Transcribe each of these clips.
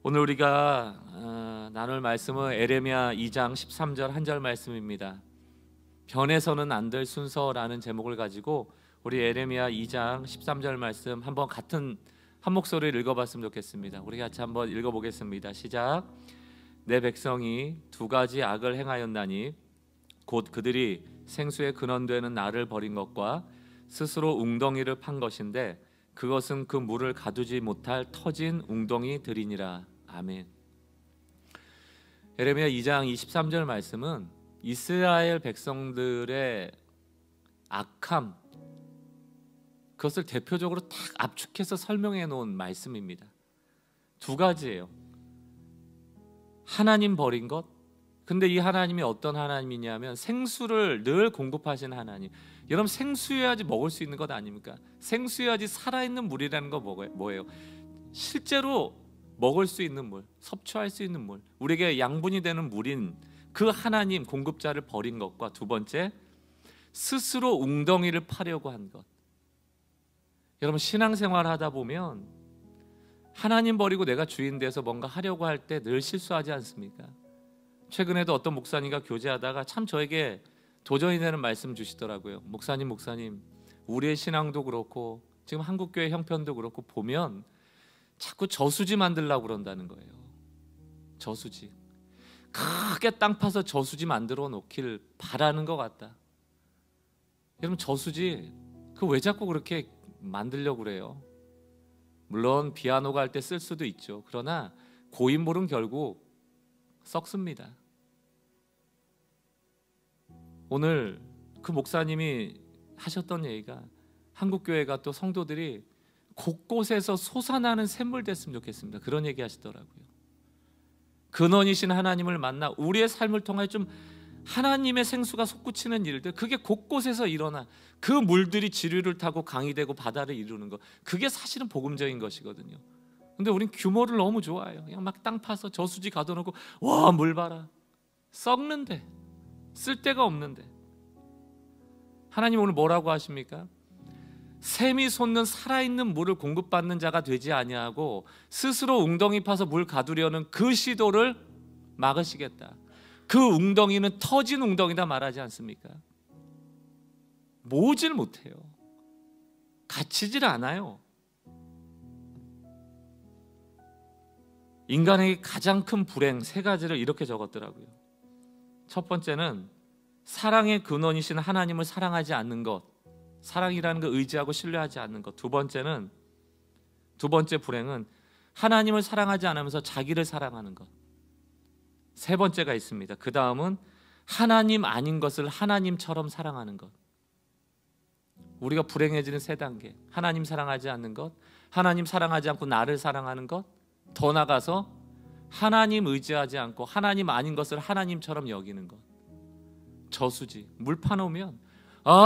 오늘 우리가 나눌 말씀은 에레미야 2장 13절 한 절 말씀입니다. 변해서는 안 될 순서라는 제목을 가지고 우리 에레미야 2장 13절 말씀 한번 같은 한 목소리를 읽어봤으면 좋겠습니다. 우리 같이 한번 읽어보겠습니다. 시작. 내 백성이 두 가지 악을 행하였나니 곧 그들이 생수의 근원되는 나를 버린 것과 스스로 웅덩이를 판 것인데 그것은 그 물을 가두지 못할 터진 웅덩이들이니라. 아멘. 에레미야 2장 23절 말씀은 이스라엘 백성들의 악함, 그것을 대표적으로 딱 압축해서 설명해 놓은 말씀입니다. 두 가지예요. 하나님 버린 것. 근데 이 하나님이 어떤 하나님이냐면 생수를 늘 공급하시는 하나님. 여러분, 생수여야지 먹을 수 있는 것 아닙니까? 생수여야지 살아있는 물이라는 거 뭐예요? 실제로 먹을 수 있는 물, 섭취할 수 있는 물, 우리에게 양분이 되는 물인 그 하나님 공급자를 버린 것과, 두 번째, 스스로 웅덩이를 파려고 한 것. 여러분, 신앙생활 하다 보면 하나님 버리고 내가 주인 돼서 뭔가 하려고 할 때 늘 실수하지 않습니까? 최근에도 어떤 목사님과 교제하다가 참 저에게 도전이 되는 말씀 주시더라고요. 목사님, 우리의 신앙도 그렇고 지금 한국교회 형편도 그렇고 보면 자꾸 저수지 만들려고 그런다는 거예요. 저수지. 크게 땅 파서 저수지 만들어 놓길 바라는 것 같다. 여러분, 저수지 그 왜 자꾸 그렇게 만들려고 그래요? 물론 비아노가 할 때 쓸 수도 있죠. 그러나 고인물은 결국 썩습니다. 오늘 그 목사님이 하셨던 얘기가 한국교회가 또 성도들이 곳곳에서 솟아나는 샘물 됐으면 좋겠습니다. 그런 얘기 하시더라고요. 근원이신 하나님을 만나 우리의 삶을 통해 좀 하나님의 생수가 솟구치는 일들, 그게 곳곳에서 일어나 그 물들이 지류를 타고 강이 되고 바다를 이루는 것, 그게 사실은 복음적인 것이거든요. 근데 우린 규모를 너무 좋아해요. 그냥 막 땅 파서 저수지 가둬놓고 와, 물 봐라. 썩는데, 쓸 데가 없는데. 하나님 오늘 뭐라고 하십니까? 샘이 솟는 살아있는 물을 공급받는 자가 되지 아니하고 스스로 웅덩이 파서 물 가두려는 그 시도를 막으시겠다. 그 웅덩이는 터진 웅덩이다 말하지 않습니까? 모으질 못해요. 갇히질 않아요. 인간에게 가장 큰 불행 세 가지를 이렇게 적었더라고요. 첫 번째는 사랑의 근원이신 하나님을 사랑하지 않는 것, 사랑이라는 걸 의지하고 신뢰하지 않는 것. 두 번째 불행은 하나님을 사랑하지 않으면서 자기를 사랑하는 것. 세 번째가 있습니다. 그 다음은 하나님 아닌 것을 하나님처럼 사랑하는 것. 우리가 불행해지는 세 단계. 하나님 사랑하지 않는 것, 하나님 사랑하지 않고 나를 사랑하는 것, 더 나가서 하나님 의지하지 않고 하나님 아닌 것을 하나님처럼 여기는 것. 저수지, 물 파놓으면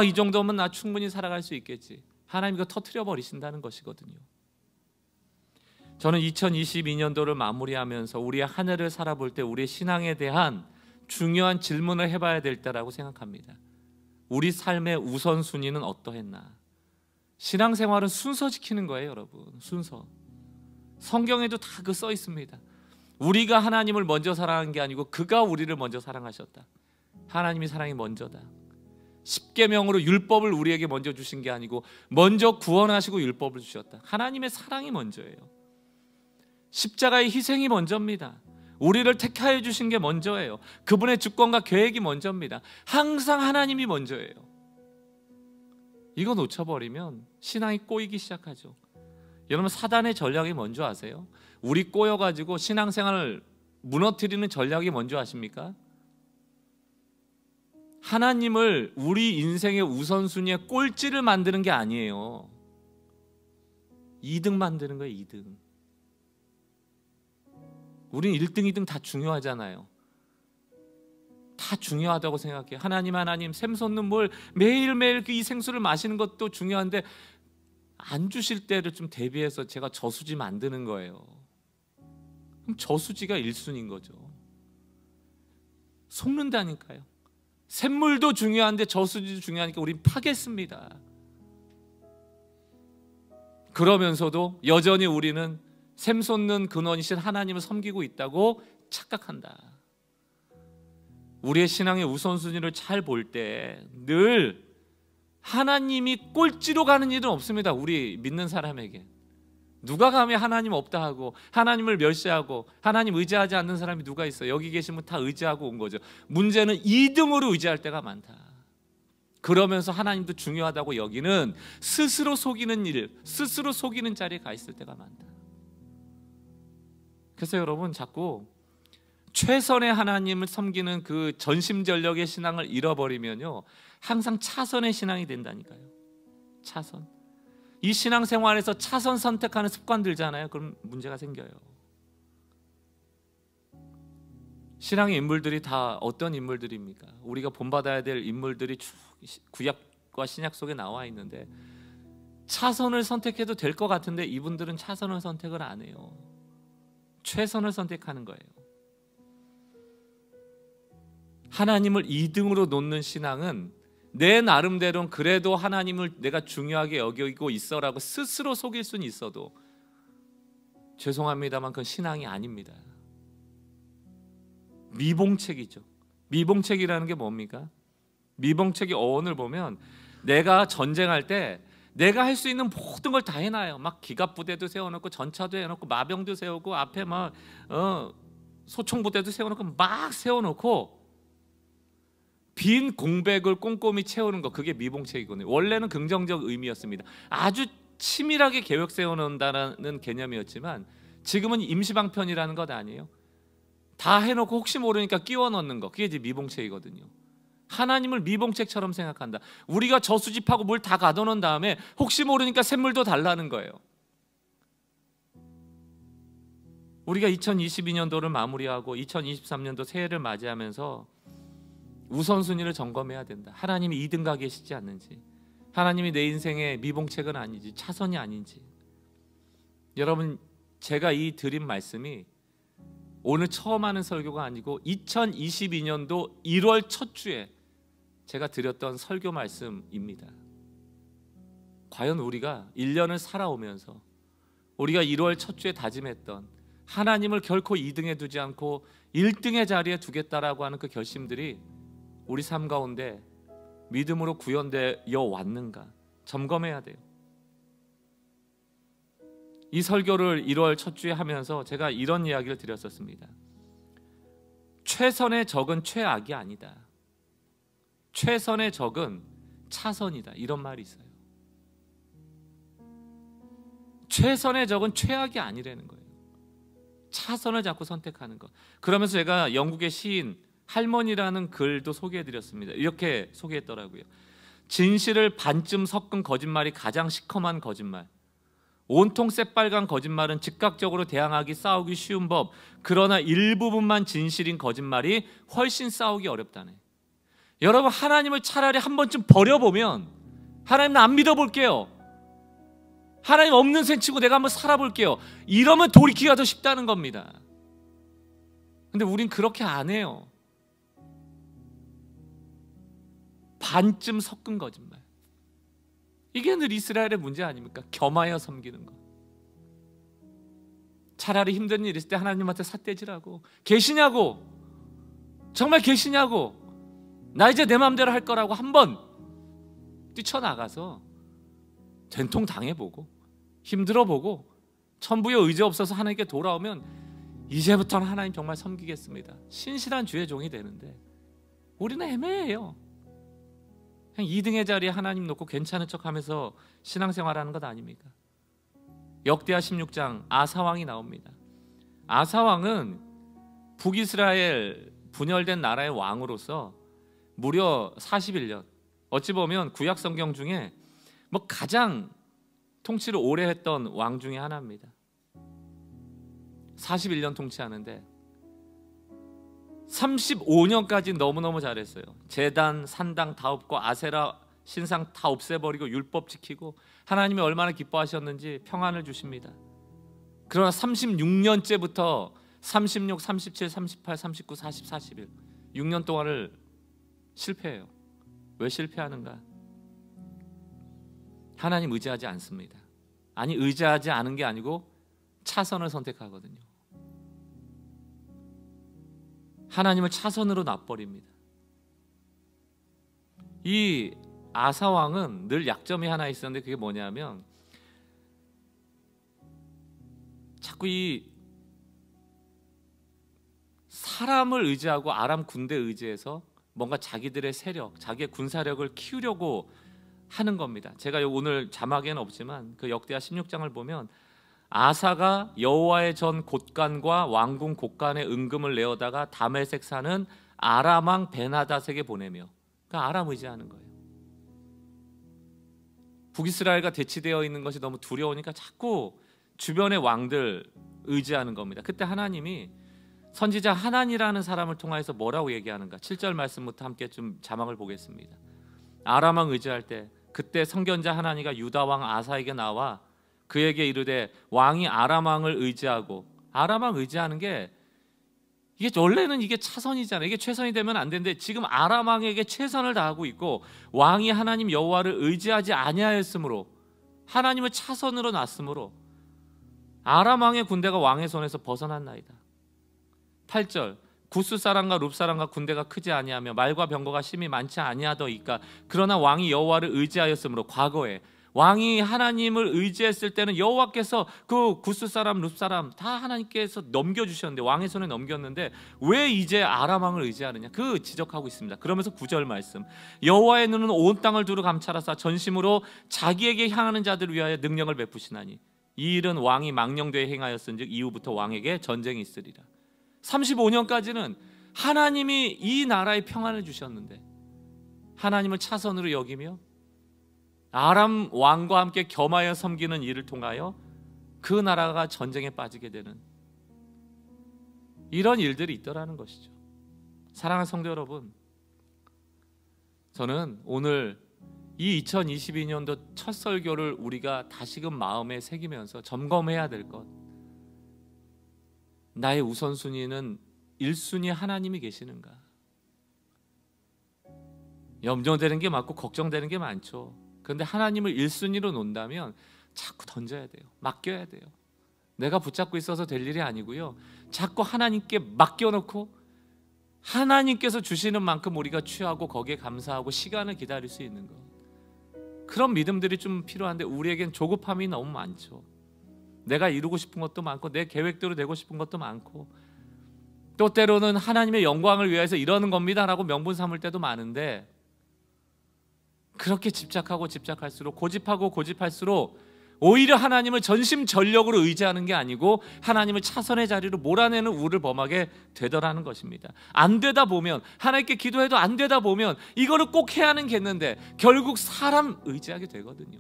이 정도면 나 충분히 살아갈 수 있겠지. 하나님 이거 터트려 버리신다는 것이거든요. 저는 2022년도를 마무리하면서 우리의 한 해를 살아볼 때 우리의 신앙에 대한 중요한 질문을 해봐야 될 때라고 생각합니다. 우리 삶의 우선순위는 어떠했나? 신앙생활은 순서 지키는 거예요, 여러분. 순서. 성경에도 다 그 써 있습니다. 우리가 하나님을 먼저 사랑한 게 아니고 그가 우리를 먼저 사랑하셨다. 하나님이 사랑이 먼저다. 십계명으로 율법을 우리에게 먼저 주신 게 아니고 먼저 구원하시고 율법을 주셨다. 하나님의 사랑이 먼저예요. 십자가의 희생이 먼저입니다. 우리를 택하여 주신 게 먼저예요. 그분의 주권과 계획이 먼저입니다. 항상 하나님이 먼저예요. 이거 놓쳐버리면 신앙이 꼬이기 시작하죠. 여러분, 사단의 전략이 뭔지 아세요? 우리 꼬여가지고 신앙생활을 무너뜨리는 전략이 뭔지 아십니까? 하나님을 우리 인생의 우선순위의 꼴찌를 만드는 게 아니에요. 2등 만드는 거예요. 2등. 우린 1등, 2등 다 중요하잖아요. 다 중요하다고 생각해요. 하나님 샘 솟는 물 매일매일 이 생수를 마시는 것도 중요한데 안 주실 때를 좀 대비해서 제가 저수지 만드는 거예요. 그럼 저수지가 1순위인 거죠. 속는다니까요. 샘물도 중요한데 저수지도 중요하니까 우린 파겠습니다. 그러면서도 여전히 우리는 샘솟는 근원이신 하나님을 섬기고 있다고 착각한다. 우리의 신앙의 우선순위를 잘 볼 때 늘 하나님이 꼴찌로 가는 일은 없습니다. 우리 믿는 사람에게. 누가 감히 하나님 없다 하고 하나님을 멸시하고 하나님 의지하지 않는 사람이 누가 있어요? 여기 계시면 다 의지하고 온 거죠. 문제는 2등으로 의지할 때가 많다. 그러면서 하나님도 중요하다고 여기는 스스로 속이는 일, 스스로 속이는 자리에 가 있을 때가 많다. 그래서 여러분 자꾸 최선의 하나님을 섬기는 그 전심전력의 신앙을 잃어버리면요, 항상 차선의 신앙이 된다니까요. 차선. 이 신앙생활에서 차선 선택하는 습관 들잖아요. 그럼 문제가 생겨요. 신앙의 인물들이 다 어떤 인물들입니까? 우리가 본받아야 될 인물들이 쭉 구약과 신약 속에 나와 있는데 차선을 선택해도 될 것 같은데 이분들은 차선을 선택을 안 해요. 최선을 선택하는 거예요. 하나님을 2등으로 놓는 신앙은 내 나름대로는 그래도 하나님을 내가 중요하게 여기고 있어라고 스스로 속일 수는 있어도 죄송합니다만 그건 신앙이 아닙니다. 미봉책이죠. 미봉책이라는 게 뭡니까? 미봉책의 어원을 보면 내가 전쟁할 때 내가 할 수 있는 모든 걸 다 해놔요. 막 기갑부대도 세워놓고 전차도 해놓고 마병도 세우고 앞에 막 소총부대도 세워놓고 막 세워놓고 빈 공백을 꼼꼼히 채우는 거, 그게 미봉책이거든요. 원래는 긍정적 의미였습니다. 아주 치밀하게 계획 세워놓는다는 개념이었지만 지금은 임시방편이라는 것 아니에요. 다 해놓고 혹시 모르니까 끼워 넣는 거, 그게 이제 미봉책이거든요. 하나님을 미봉책처럼 생각한다. 우리가 저수집하고 물 다 가둬놓은 다음에 혹시 모르니까 샘물도 달라는 거예요. 우리가 2022년도를 마무리하고 2023년도 새해를 맞이하면서 우선순위를 점검해야 된다. 하나님이 2등 가 계시지 않는지, 하나님이 내 인생의 미봉책은 아닌지, 차선이 아닌지. 여러분, 제가 이 드린 말씀이 오늘 처음 하는 설교가 아니고 2022년도 1월 첫 주에 제가 드렸던 설교 말씀입니다. 과연 우리가 1년을 살아오면서 우리가 1월 첫 주에 다짐했던 하나님을 결코 2등에 두지 않고 1등의 자리에 두겠다라고 하는 그 결심들이 우리 삶 가운데 믿음으로 구현되어 왔는가 점검해야 돼요. 이 설교를 1월 첫 주에 하면서 제가 이런 이야기를 드렸었습니다. 최선의 적은 최악이 아니다. 최선의 적은 차선이다. 이런 말이 있어요. 최선의 적은 최악이 아니라는 거예요. 차선을 자꾸 선택하는 것. 그러면서 제가 영국의 시인 할머니라는 글도 소개해드렸습니다. 이렇게 소개했더라고요. 진실을 반쯤 섞은 거짓말이 가장 시커먼 거짓말. 온통 새빨간 거짓말은 즉각적으로 대항하기 싸우기 쉬운 법. 그러나 일부분만 진실인 거짓말이 훨씬 싸우기 어렵다네. 여러분, 하나님을 차라리 한 번쯤 버려보면, 하나님 안 믿어볼게요, 하나님 없는 셈 치고 내가 한번 살아볼게요, 이러면 돌이키기가 더 쉽다는 겁니다. 근데 우린 그렇게 안 해요. 반쯤 섞은 거짓말. 이게 늘 이스라엘의 문제 아닙니까? 겸하여 섬기는 것. 차라리 힘든 일 있을 때 하나님한테 삿대질하고, 계시냐고, 정말 계시냐고, 나 이제 내 마음대로 할 거라고 한번 뛰쳐나가서 된통 당해보고 힘들어보고 천부의 의지 없어서 하나님께 돌아오면 이제부터는 하나님 정말 섬기겠습니다, 신실한 주의 종이 되는데, 우리는 애매해요. 그냥 2등의 자리에 하나님 놓고 괜찮은 척하면서 신앙생활하는 것 아닙니까? 역대하 16장 아사왕이 나옵니다. 아사왕은 북이스라엘 분열된 나라의 왕으로서 무려 41년, 어찌 보면 구약 성경 중에 가장 통치를 오래 했던 왕 중에 하나입니다. 41년 통치하는데 35년까지 너무너무 잘했어요. 제단, 산당 다 없고 아세라 신상 다 없애버리고 율법 지키고 하나님이 얼마나 기뻐하셨는지 평안을 주십니다. 그러나 36년째부터 36, 37, 38, 39, 40, 41 6년 동안을 실패해요. 왜 실패하는가? 하나님 의지하지 않습니다. 아니, 의지하지 않은 게 아니고 차선을 선택하거든요. 하나님을 차선으로 놔버립니다. 이 아사 왕은 늘 약점이 하나 있었는데 그게 뭐냐면 자꾸 이 사람을 의지하고 아람 군대 의지해서 뭔가 자기들의 세력, 자기의 군사력을 키우려고 하는 겁니다. 제가 오늘 자막에는 없지만 그 역대하 16장을 보면 아사가 여호와의 전 곳간과 왕궁 곳간에 은금을 내어다가 다메섹 사는 아람 왕 베나닷에게 보내며, 그러니까 아람 의지하는 거예요. 북이스라엘과 대치되어 있는 것이 너무 두려우니까 자꾸 주변의 왕들 의지하는 겁니다. 그때 하나님이 선지자 하난이라는 사람을 통해서 뭐라고 얘기하는가? 7절 말씀부터 함께 좀 자막을 보겠습니다. 아람 왕 의지할 때 그때 선견자 하나니가 유다 왕 아사에게 나와 그에게 이르되 왕이 아람 왕을 의지하고, 아람 왕 의지하는 게 이게 원래는 이게 차선이잖아요. 이게 최선이 되면 안 되는데 지금 아람 왕에게 최선을 다하고 있고 왕이 하나님 여호와를 의지하지 아니하였으므로, 하나님을 차선으로 놨으므로 아람 왕의 군대가 왕의 손에서 벗어났나이다. 8절 구스 사람과 룹 사람과 군대가 크지 아니하며 말과 병거가 심히 많지 아니하더이까 그러나 왕이 여호와를 의지하였으므로, 과거에 왕이 하나님을 의지했을 때는 여호와께서 그 구스 사람 룹 사람 다 하나님께서 넘겨주셨는데, 왕의 손에 넘겼는데 왜 이제 아람 왕을 의지하느냐, 그 지적하고 있습니다. 그러면서 9절 말씀, 여호와의 눈은 온 땅을 두루 감찰하사 전심으로 자기에게 향하는 자들을 위하여 능력을 베푸시나니 이 일은 왕이 망령되에 행하였은즉 이후부터 왕에게 전쟁이 있으리라. 35년까지는 하나님이 이 나라에 평안을 주셨는데 하나님을 차선으로 여기며 아람 왕과 함께 겸하여 섬기는 일을 통하여 그 나라가 전쟁에 빠지게 되는 이런 일들이 있더라는 것이죠. 사랑하는 성도 여러분, 저는 오늘 이 2022년도 첫 설교를 우리가 다시금 마음에 새기면서 점검해야 될 것, 나의 우선순위는 1순위 하나님이 계시는가? 염려되는 게 많고 걱정되는 게 많죠. 그런데 하나님을 1순위로 놓는다면 자꾸 던져야 돼요. 맡겨야 돼요. 내가 붙잡고 있어서 될 일이 아니고요, 자꾸 하나님께 맡겨놓고 하나님께서 주시는 만큼 우리가 취하고 거기에 감사하고 시간을 기다릴 수 있는 것, 그런 믿음들이 좀 필요한데 우리에겐 조급함이 너무 많죠. 내가 이루고 싶은 것도 많고 내 계획대로 되고 싶은 것도 많고 또 때로는 하나님의 영광을 위해서 이러는 겁니다 라고 명분 삼을 때도 많은데, 그렇게 집착하고 집착할수록, 고집하고 고집할수록 오히려 하나님을 전심전력으로 의지하는 게 아니고 하나님을 차선의 자리로 몰아내는 우를 범하게 되더라는 것입니다. 안 되다 보면, 하나님께 기도해도 안 되다 보면 이거를 꼭 해야 하는 게 있는데 결국 사람 의지하게 되거든요.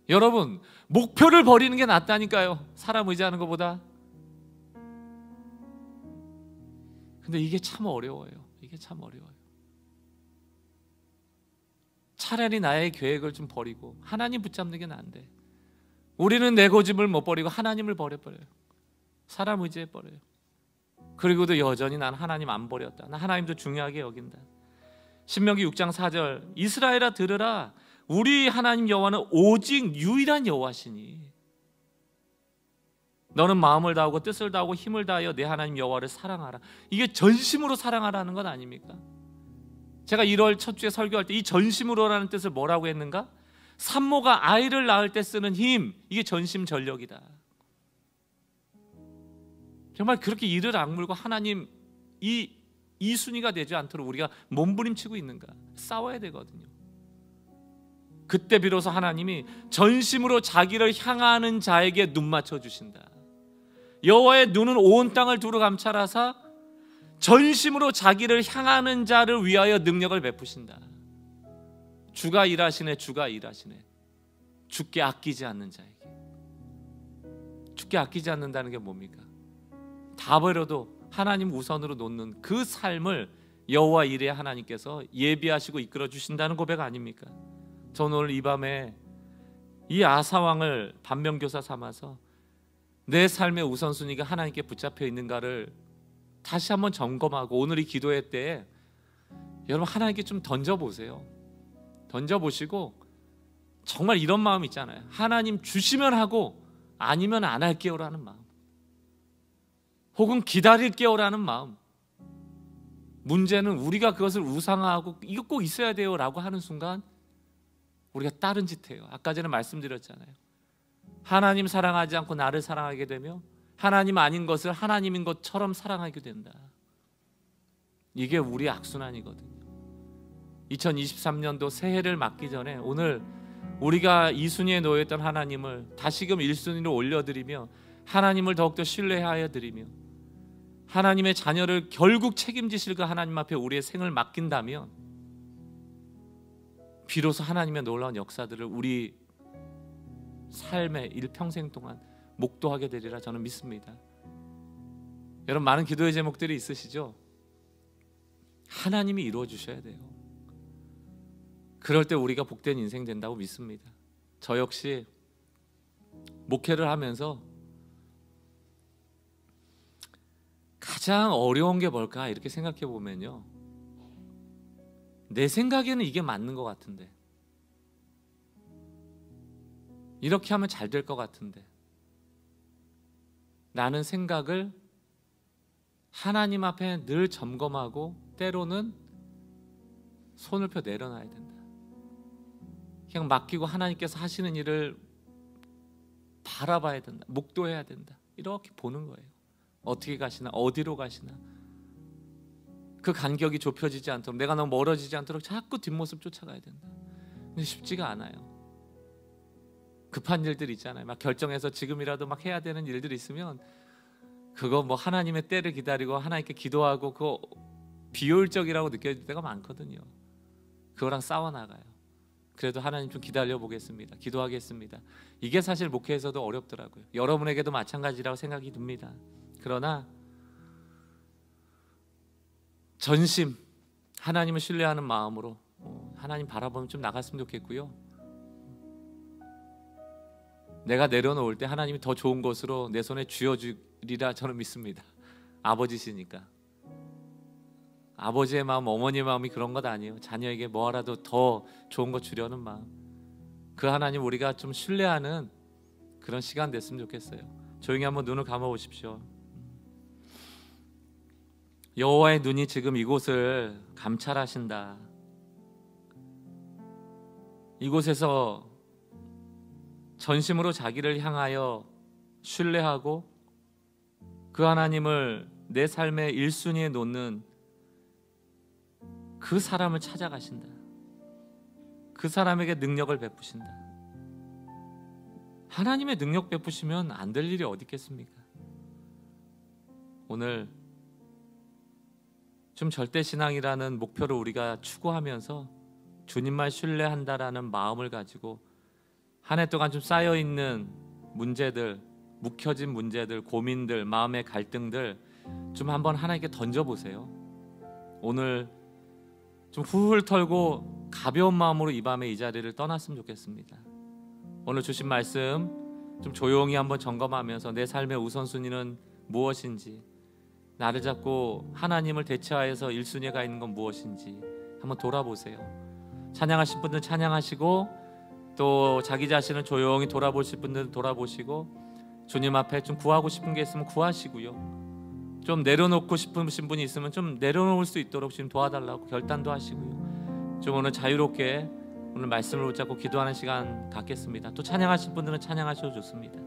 여러분, 목표를 버리는 게 낫다니까요, 사람 의지하는 것보다. 근데 이게 참 어려워요. 이게 참 어려워요. 차라리 나의 계획을 좀 버리고 하나님 붙잡는 게 나은데, 우리는 내 고집을 못 버리고 하나님을 버려버려요. 사람 의지해버려요. 그리고도 여전히 난 하나님 안 버렸다, 나 하나님도 중요하게 여긴다. 신명기 6장 4절, 이스라엘아 들으라, 우리 하나님 여호와는 오직 유일한 여호와시니 너는 마음을 다하고 뜻을 다하고 힘을 다하여 내 하나님 여호와를 사랑하라. 이게 전심으로 사랑하라는 건 아닙니까? 제가 1월 첫 주에 설교할 때 이 전심으로라는 뜻을 뭐라고 했는가? 산모가 아이를 낳을 때 쓰는 힘, 이게 전심전력이다. 정말 그렇게 이를 악물고 하나님 이 순위가 되지 않도록 우리가 몸부림치고 있는가? 싸워야 되거든요. 그때 비로소 하나님이 전심으로 자기를 향하는 자에게 눈 맞춰 주신다. 여호와의 눈은 온 땅을 두루 감찰하사 전심으로 자기를 향하는 자를 위하여 능력을 베푸신다. 주가 일하시네, 주가 일하시네. 주께 아끼지 않는 자에게. 주께 아끼지 않는다는 게 뭡니까? 다 버려도 하나님 우선으로 놓는 그 삶을 여호와 이레 하나님께서 예비하시고 이끌어 주신다는 고백 아닙니까? 저는 오늘 이 밤에 이 아사왕을 반면교사 삼아서 내 삶의 우선순위가 하나님께 붙잡혀 있는가를 다시 한번 점검하고, 오늘 이 기도회 때에 여러분 하나님께 좀 던져보세요. 던져보시고 정말 이런 마음 있잖아요. 하나님 주시면 하고 아니면 안 할게요라는 마음, 혹은 기다릴게요라는 마음. 문제는 우리가 그것을 우상화하고 이거 꼭 있어야 돼요 라고 하는 순간 우리가 다른 짓 해요. 아까 전에 말씀드렸잖아요. 하나님 사랑하지 않고 나를 사랑하게 되며 하나님 아닌 것을 하나님인 것처럼 사랑하게 된다. 이게 우리의 악순환이거든요. 2023년도 새해를 맞기 전에 오늘 우리가 2순위에 놓여있던 하나님을 다시금 1순위로 올려드리며 하나님을 더욱더 신뢰하여 드리며 하나님의 자녀를 결국 책임지실 그 하나님 앞에 우리의 생을 맡긴다면 비로소 하나님의 놀라운 역사들을 우리 삶의 일평생 동안 목도하게 되리라 저는 믿습니다. 여러분, 많은 기도의 제목들이 있으시죠? 하나님이 이루어 주셔야 돼요. 그럴 때 우리가 복된 인생 된다고 믿습니다. 저 역시 목회를 하면서 가장 어려운 게 뭘까 이렇게 생각해 보면요, 내 생각에는 이게 맞는 것 같은데, 이렇게 하면 잘 될 것 같은데 라는 생각을 하나님 앞에 늘 점검하고 때로는 손을 펴 내려놔야 된다. 그냥 맡기고 하나님께서 하시는 일을 바라봐야 된다. 목도해야 된다. 이렇게 보는 거예요. 어떻게 가시나, 어디로 가시나, 그 간격이 좁혀지지 않도록, 내가 너무 멀어지지 않도록 자꾸 뒷모습 쫓아가야 된다. 근데 쉽지가 않아요. 급한 일들 있잖아요. 막 결정해서 지금이라도 막 해야 되는 일들이 있으면 그거 뭐 하나님의 때를 기다리고 하나님께 기도하고 그거 비효율적이라고 느껴질 때가 많거든요. 그거랑 싸워나가요. 그래도 하나님 좀 기다려 보겠습니다. 기도하겠습니다. 이게 사실 목회에서도 어렵더라고요. 여러분에게도 마찬가지라고 생각이 듭니다. 그러나 전심 하나님을 신뢰하는 마음으로 하나님 바라보면 좀 나갔으면 좋겠고요. 내가 내려놓을 때 하나님이 더 좋은 것으로 내 손에 쥐어주리라 저는 믿습니다. 아버지시니까. 아버지의 마음, 어머니의 마음이 그런 것 아니에요. 자녀에게 뭐라도 더 좋은 거 주려는 마음. 그 하나님 우리가 좀 신뢰하는 그런 시간 됐으면 좋겠어요. 조용히 한번 눈을 감아 보십시오. 여호와의 눈이 지금 이곳을 감찰하신다. 이곳에서 전심으로 자기를 향하여 신뢰하고 그 하나님을 내 삶의 1순위에 놓는 그 사람을 찾아가신다. 그 사람에게 능력을 베푸신다. 하나님의 능력 베푸시면 안 될 일이 어디 있겠습니까? 오늘 좀 절대신앙이라는 목표를 우리가 추구하면서 주님만 신뢰한다라는 마음을 가지고 한 해 동안 좀 쌓여있는 문제들, 묵혀진 문제들, 고민들, 마음의 갈등들 좀 한번 하나님께 던져보세요. 오늘 좀 훌훌 털고 가벼운 마음으로 이 밤에 이 자리를 떠났으면 좋겠습니다. 오늘 주신 말씀 좀 조용히 한번 점검하면서 내 삶의 우선순위는 무엇인지, 나를 잡고 하나님을 대체하여서 1순위에 가 있는 건 무엇인지 한번 돌아보세요. 찬양하신 분들 찬양하시고, 또 자기 자신을 조용히 돌아보실 분들은 돌아보시고, 주님 앞에 좀 구하고 싶은 게 있으면 구하시고요. 좀 내려놓고 싶으신 분이 있으면 좀 내려놓을 수 있도록 지금 도와달라고 결단도 하시고요. 좀 오늘 자유롭게 오늘 말씀을 붙잡고 기도하는 시간 갖겠습니다. 또 찬양하실 분들은 찬양하셔도 좋습니다.